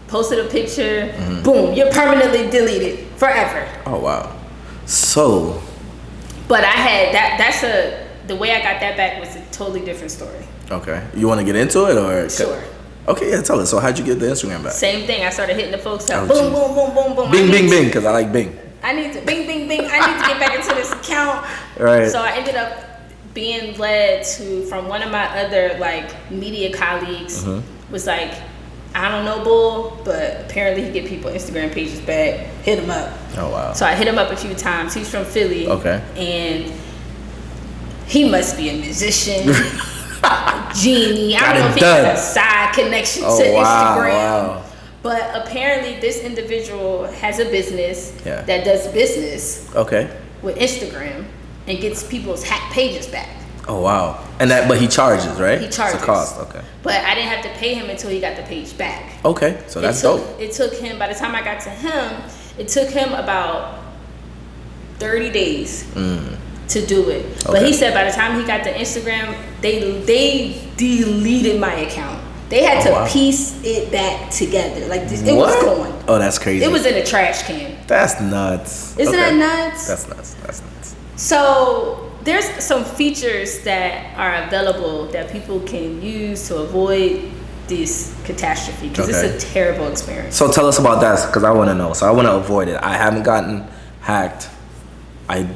posted a picture, boom, you're permanently deleted forever. Oh, wow. So. But I had the way I got that back was a totally different story. Okay. You want to get into it or? Sure. Okay, yeah, tell us. So how'd you get the Instagram back? Same thing. I started hitting the folks up. Boom, boom, boom, boom, boom. Bing, bing, bing, because I like bing. I need to, bing, bing, bing. I need to get back into this account. Right. So I ended up being led from one of my other like media colleagues was like, I don't know, bull, but apparently he get people Instagram pages back. Hit him up. Oh, wow. So I hit him up a few times. He's from Philly. Okay. And he must be a musician, a genie. I don't know if he has a side connection to Instagram. Wow. But apparently this individual has a business that does business with Instagram and gets people's hacked pages back. Oh, wow. And but he charges, right? He charges. It's a cost, okay. But I didn't have to pay him until he got the page back. Okay, so that's dope. It took him, by the time I got to him, it took him about 30 days to do it. Okay. But he said by the time he got the Instagram, they deleted my account. They had to piece it back together. Like, it was gone. Oh, that's crazy. It was in a trash can. That's nuts. Isn't that nuts? That's nuts. So there's some features that are available that people can use to avoid this catastrophe, because it's a terrible experience. So tell us about that, because I want to know. So I want to avoid it. I haven't gotten hacked. I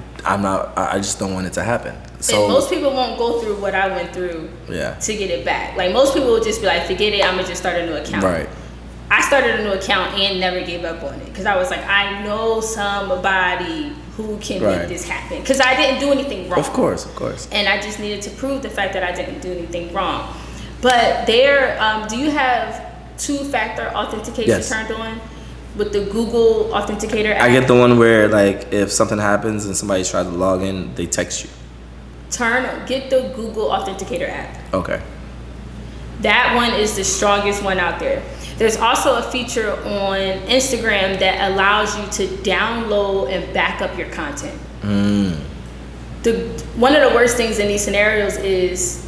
just don't want it to happen. So and most people won't go through what I went through to get it back. Like, most people will just be like, forget it, I'm gonna just start a new account. Right. I started a new account and never gave up on it because I was like, I know somebody who can make this happen because I didn't do anything wrong. Of course. And I just needed to prove the fact that I didn't do anything wrong. But there, do you have two-factor authentication turned on with the Google Authenticator app? I get the one where like if something happens and somebody tries to log in, they text you. Get the Google Authenticator app. Okay. That one is the strongest one out there. There's also a feature on Instagram that allows you to download and back up your content. One of the worst things in these scenarios is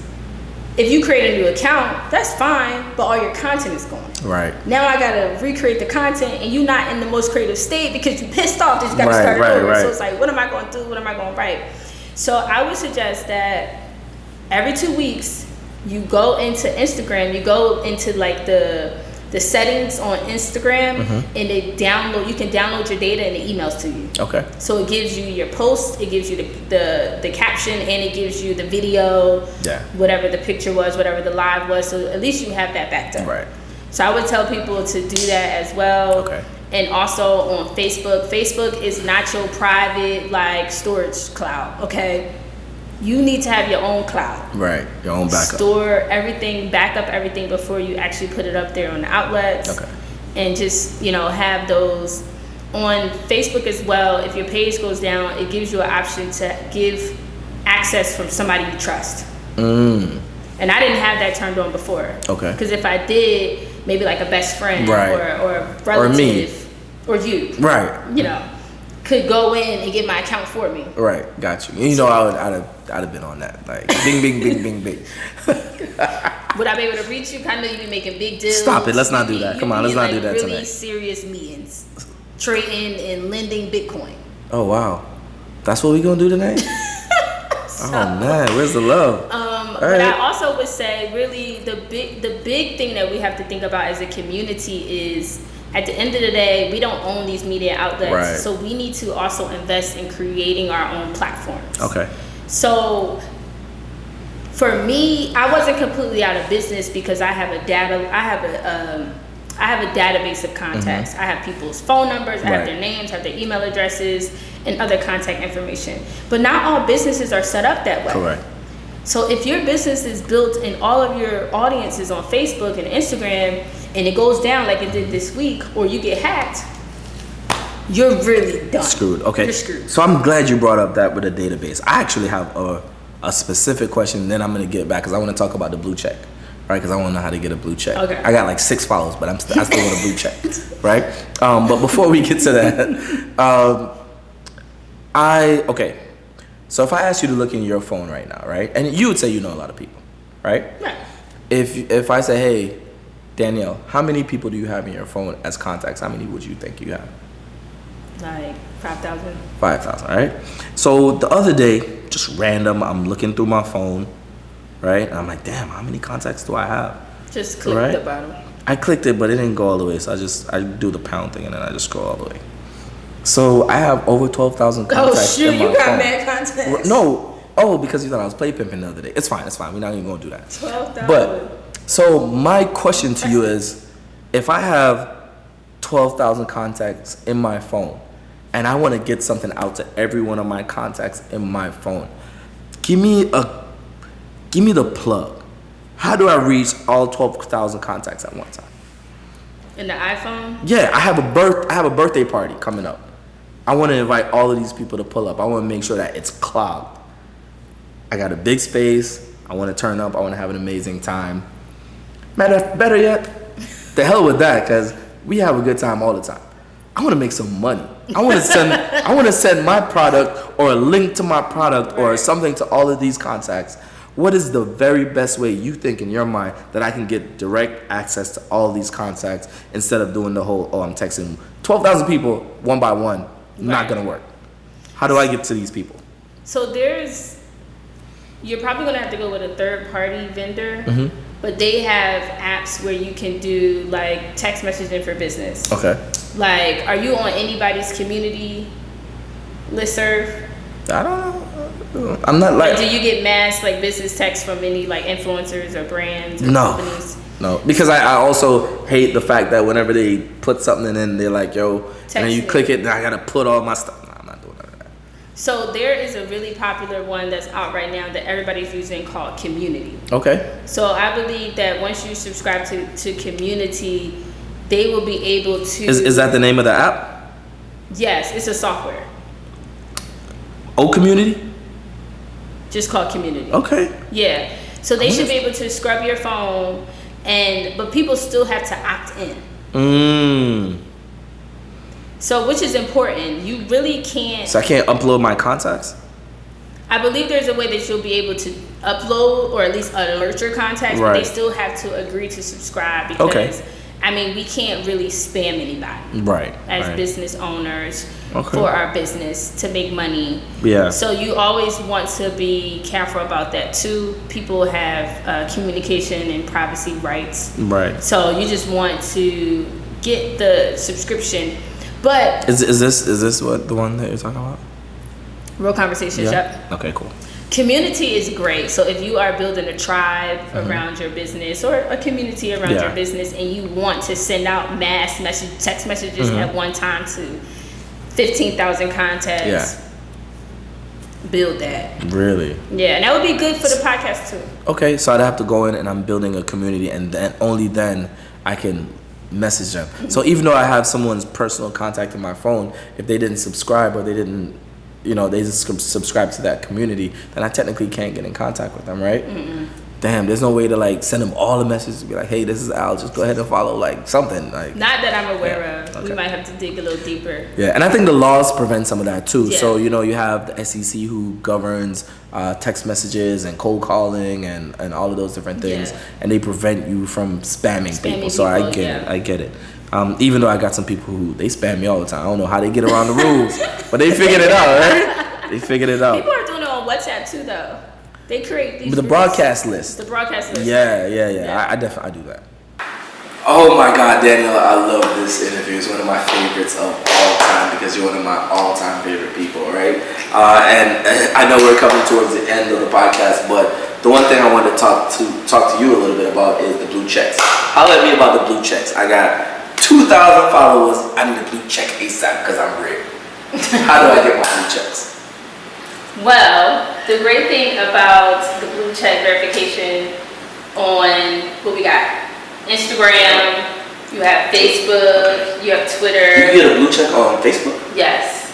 if you create a new account, that's fine, but all your content is gone. Right. Now I gotta recreate the content, and you're not in the most creative state because you pissed off that you gotta start it over. Right. So it's like, what am I gonna do? What am I gonna write? So I would suggest that every 2 weeks you go into Instagram, you go into like the settings on Instagram, and you can download your data and it emails to you. Okay. So it gives you your post, it gives you the caption, and it gives you the video, whatever the picture was, whatever the live was. So at least you have that backed up. Right. So I would tell people to do that as well. Okay. And also on Facebook. Facebook is not your private like storage cloud, okay? You need to have your own cloud. Right, your own backup. Store everything, back up everything before you actually put it up there on the outlets. Okay. And just, have those on Facebook as well. If your page goes down, it gives you an option to give access from somebody you trust. And I didn't have that turned on before. Okay. Because if I did, maybe like a best friend or a relative or you. Right. Could go in and get my account for me. Right, got you. I'd have been on that. Like, bing, bing, bing, bing, bing. Would I be able to reach you? I know you be making big deals. Stop it. Let's not do that. Come on, let's not do that really tonight. Serious meetings, trading and lending Bitcoin. Oh wow, that's what we gonna do tonight? Oh man, where's the love? But I also would say, really, the big thing that we have to think about as a community is, at the end of the day, we don't own these media outlets. Right. So we need to also invest in creating our own platforms. Okay. So for me, I wasn't completely out of business because I have a database of contacts. I have people's phone numbers, I have their names, I have their email addresses, and other contact information. But not all businesses are set up that way. Correct. So if your business is built and all of your audience is on Facebook and Instagram, and it goes down like it did this week, or you get hacked, you're really done. Screwed. Okay. You're screwed. So I'm glad you brought up that with a database. I actually have a specific question, then I'm going to get back because I want to talk about the blue check, right? Because I want to know how to get a blue check. Okay. I got like 6 followers, but I still want a blue check, right? But before we get to that, okay. So if I ask you to look in your phone right now, right? And you would say you know a lot of people, right? Right. If I say, hey, Danielle, how many people do you have in your phone as contacts? How many would you think you have? Like 5,000. 5,000, right? So the other day, just random, I'm looking through my phone, right? And I'm like, damn, how many contacts do I have? Just click the bottom. I clicked it, but it didn't go all the way. So I do the pound thing and then I just scroll all the way. So I have over 12,000 contacts in my phone. Oh shoot, you got mad contacts. No, because you thought I was play pimping the other day. It's fine. We're not even gonna do that. 12,000. But so my question to you is, if I have 12,000 contacts in my phone, and I want to get something out to every one of my contacts in my phone, give me the plug. How do I reach all 12,000 contacts at one time? In the iPhone? Yeah, I have a birthday party coming up. I want to invite all of these people to pull up. I want to make sure that it's clogged. I got a big space. I want to turn up. I want to have an amazing time. Better yet, the hell with that, because we have a good time all the time. I want to make some money. I want to send my product or a link to my product or something to all of these contacts. What is the very best way you think in your mind that I can get direct access to all these contacts instead of doing the whole, I'm texting 12,000 people one by one? Not going to work. How do I get to these people? So you're probably going to have to go with a third-party vendor, but they have apps where you can do like text messaging for business. Okay. Like, are you on anybody's community listserv? I don't know. I'm not like. Do you get mass like business texts from any like influencers or brands or companies? No, because I also hate the fact that whenever they put something in, they're like, yo, and then you click it, and I gotta put all my stuff. No, I'm not doing none of that. So there is a really popular one that's out right now that everybody's using called Community. Okay. So I believe that once you subscribe to Community, they will be able to. Is that the name of the app? Yes, it's a software. Oh, Community? Just called Community. Okay. Yeah. So they should be able to scrub your phone, but people still have to opt in. So which is important. You really can't. So I can't upload my contacts? I believe there's a way that you'll be able to upload or at least alert your contacts, but they still have to agree to subscribe because, I mean, we can't really spam anybody as business owners for our business to make money. Yeah. So you always want to be careful about that too. People have communication and privacy rights. Right. So you just want to get the subscription. But is this what the one that you're talking about? Real Conversations, yep. Okay, cool. Community is great. So if you are building a tribe around your business or a community around your business and you want to send out mass text messages at one time to 15,000 contacts, build that. Really? Yeah, and that would be good for the podcast too. Okay, so I'd have to go in and I'm building a community and then only then I can message them. So even though I have someone's personal contact in my phone, if they didn't subscribe or they didn't, they just subscribe to that community, then I technically can't get in contact with them, right? Damn, there's no way to like send them all the messages and be like, hey, this is Al, just go ahead and follow like something. Like, not that I'm aware of. Okay. We might have to dig a little deeper. Yeah, and I think the laws prevent some of that too. Yeah. So, you have the SEC who governs text messages and cold calling and all of those different things, and they prevent you from spamming people. So I get it. Even though I got some people who, they spam me all the time. I don't know how they get around the rules, but they figured it out, right? They figured it out. People are doing it on WhatsApp too, though. They create these the broadcast list. The broadcast list. Yeah. I definitely do that. Oh my God, Daniel, I love this interview. It's one of my favorites of all time because you're one of my all-time favorite people, right? And I know we're coming towards the end of the podcast, but the one thing I wanted to talk to you a little bit about is the blue checks. Holler at me about the blue checks. I got 2,000 followers. I need a blue check ASAP because I'm rich. How do I get my blue checks? Well, the great thing about the blue check verification on what we got, Instagram, you have Facebook, you have Twitter. You can get a blue check on Facebook? Yes.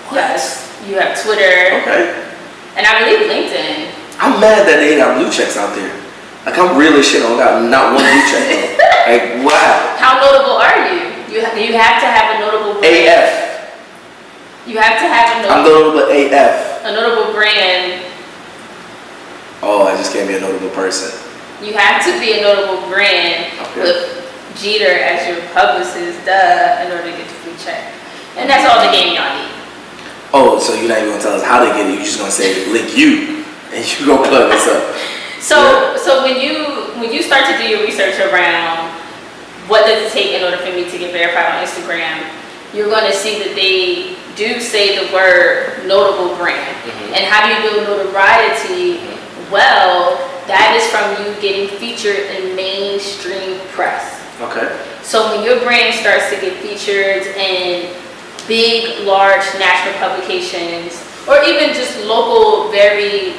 What? Yes. You have Twitter. Okay. And I believe LinkedIn. I'm mad that they ain't got blue checks out there. Like, I'm real as shit. I don't got not one blue check though. Like, wow. How notable are you? You have to have a notable brand. AF. You have to have a notable. I'm notable AF. A notable brand. Oh, I just can't be a notable person. You have to be a notable brand with Jeter as your publicist, in order to get the blue check. And that's all the game y'all need. Oh, so you're not even gonna tell us how to get it? You're just gonna say link you, and you go plug this up. So when you start to do your research around what does it take in order for me to get verified on Instagram, you're going to see that they do say the word notable brand. And how do you build notoriety? Well, that is from you getting featured in mainstream press. Okay. So when your brand starts to get featured in big, large national publications, or even just local, very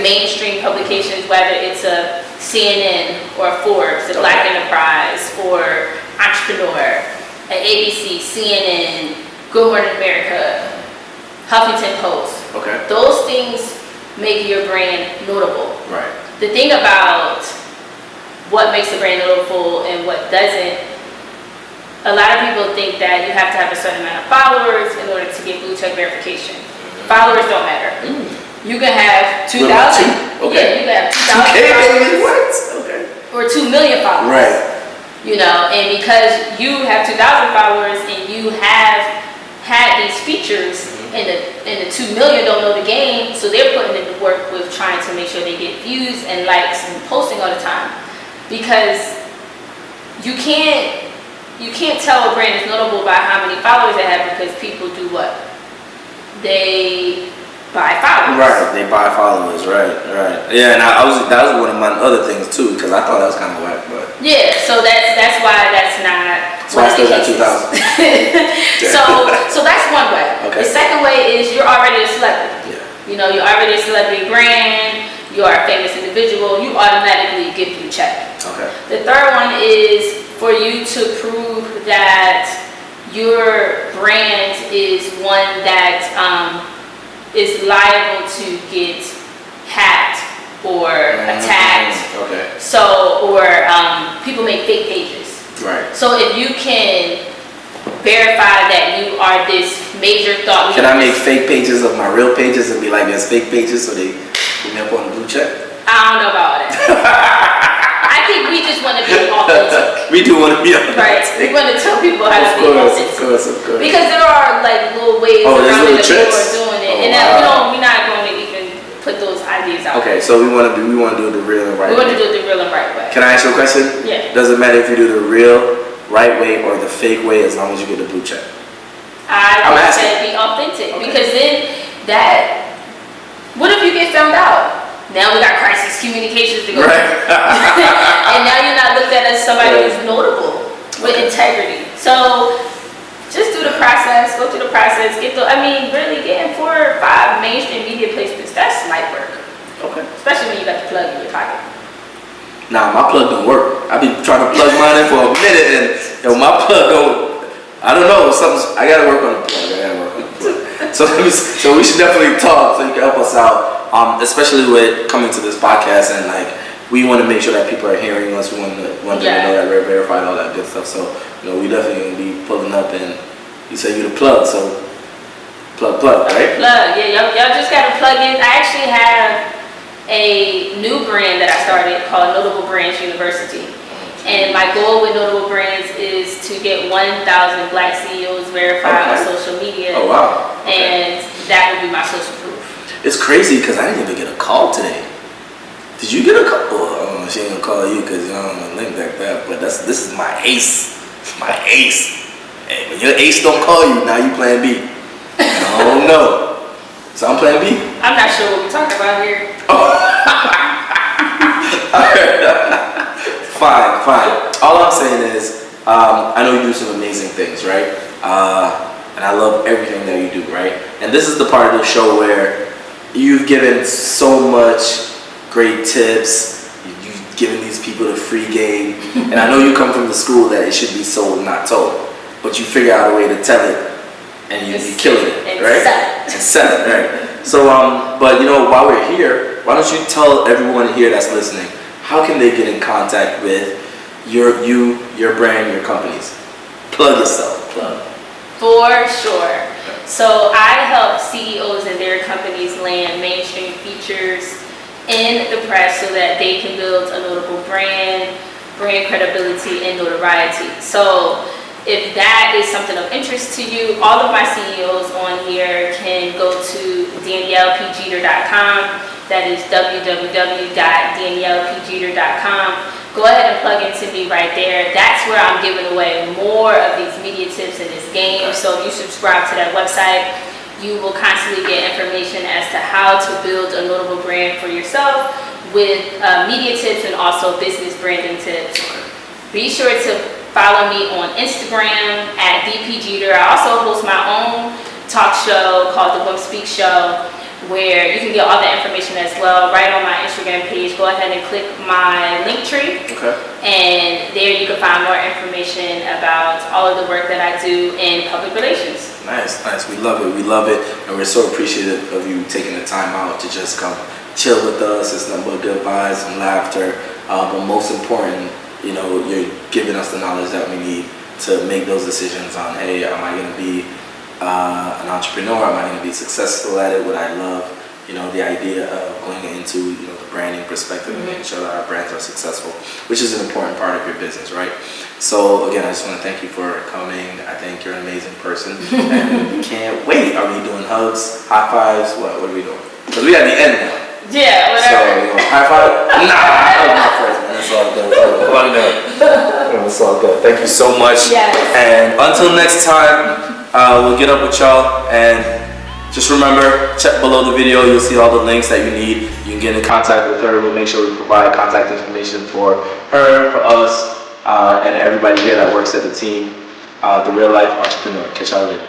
mainstream publications, whether it's a CNN or Forbes, the Black Enterprise, or Entrepreneur, at ABC, CNN, Good Morning America, Huffington Post. Okay. Those things make your brand notable. Right. The thing about what makes a brand notable and what doesn't, a lot of people think that you have to have a certain amount of followers in order to get blue check verification. Followers don't matter. You can have 2,000. Okay. Yeah, you can have 2,000 followers. What? Okay. Or 2 million followers. Right. And because you have 2,000 followers and you have had these features, and the 2 million don't know the game, so they're putting in the work with trying to make sure they get views and likes and posting all the time. Because you can't tell a brand is notable by how many followers they have, because people do what? They buy followers. Right, they buy followers. Right. Yeah, and that was one of my other things too, because I thought that was kind of whack, but yeah. So that's why that's not. So I still got 2,000. so that's one way. Okay. The second way is you're already a celebrity. Yeah. You know, you're already a celebrity brand. You are a famous individual. You automatically get blue check. Okay. The third one is for you to prove that your brand is one that is liable to get hacked or attacked. Okay. So, or people make fake pages. Right. So if you can verify that you are this major thought leader. Can I make fake pages of my real pages and be like, there's fake pages so they put me up on the blue check? I don't know about that. I think we just want to be authentic. We do want to be authentic. Right. We want to tell people how to be authentic. Of course. Because there are like little ways around it that people are doing it. And we're not going to even put those ideas out. Okay, so we want to do it the real and right way. We want to do it the real and right way. Can I ask you a question? Yeah. Doesn't matter if you do the real, right way or the fake way, as long as you get the blue check. I would say be authentic. Okay. Because then what if you get found out? Now we got crisis communications to go right. And now you're not looked at as somebody who's notable with integrity. So just do the process, go through the process, really getting 4 or 5 mainstream media placements, that's light work. Okay. Especially when you got the plug in your pocket. Nah, my plug don't work. I've been trying to plug mine in for a minute and my plug don't, I don't know, I gotta work on the plug. So we should definitely talk so you can help us out. Especially with coming to this podcast and like we want to make sure that people are hearing us. We want them to know that we're verified, all that good stuff. So we definitely gonna be pulling up. And you say you the plug, so plug, right? Plug, yeah. Y'all just gotta plug in. I actually have a new brand that I started called Notable Brands University. And my goal with Notable Brands is to get 1,000 Black CEOs verified on social media. Oh wow! Okay. And that would be my social proof. It's crazy because I didn't even get a call today. Did you get a call? Oh, she ain't gonna call you because you don't have a link like that. But this is my ace. My ace. Hey, when your ace don't call you, now you plan B. I don't know. So I'm plan B? I'm not sure what we're talking about here. Fine. All I'm saying is, I know you do some amazing things, right? And I love everything that you do, right? And this is the part of the show where you've given so much great tips. You've given these people the free game. And I know you come from the school that it should be sold, not told. But you figure out a way to tell it. And you're killing it, right? And sell it, right? So, but while we're here, why don't you tell everyone here that's listening, how can they get in contact with your brand, your companies? Plug yourself. For sure. So I help CEOs and their companies land mainstream features in the press so that they can build a notable brand credibility, and notoriety. So if that is something of interest to you, all of my CEOs on here can go to DaniellePJeter.com. That is www.daniellepjeter.com. Go ahead and plug into me right there. That's where I'm giving away more of these media tips in this game. So if you subscribe to that website, you will constantly get information as to how to build a notable brand for yourself with media tips and also business branding tips. Be sure to follow me on Instagram at DPJeter. I also host my own talk show called The Women Speak Show, where you can get all the information as well right on my Instagram page. Go ahead and click my link tree. Okay. And there you can find more information about all of the work that I do in public relations. Nice. We love it. And we're so appreciative of you taking the time out to just come chill with us. It's nothing but good vibes and laughter. But most important, you're giving us the knowledge that we need to make those decisions on, hey, am I going to be an entrepreneur? Am I going to be successful at it? Would I love, the idea of going into, the branding perspective and making sure that our brands are successful, which is an important part of your business, right? So again, I just want to thank you for coming. I think you're an amazing person, and we can't wait. Are we doing hugs, high fives? What are we doing? Because we at the end now. Yeah, whatever. So, high five? Nah, that was my first, man. That's all good. It's all good. Thank you so much. Yes. And until next time, we'll get up with y'all and Just remember, check below the video. You'll see all the links that you need. You can get in contact with her. We'll make sure we provide contact information for her, for us, and everybody here that works at the team. The Real Life Entrepreneur. Catch y'all later.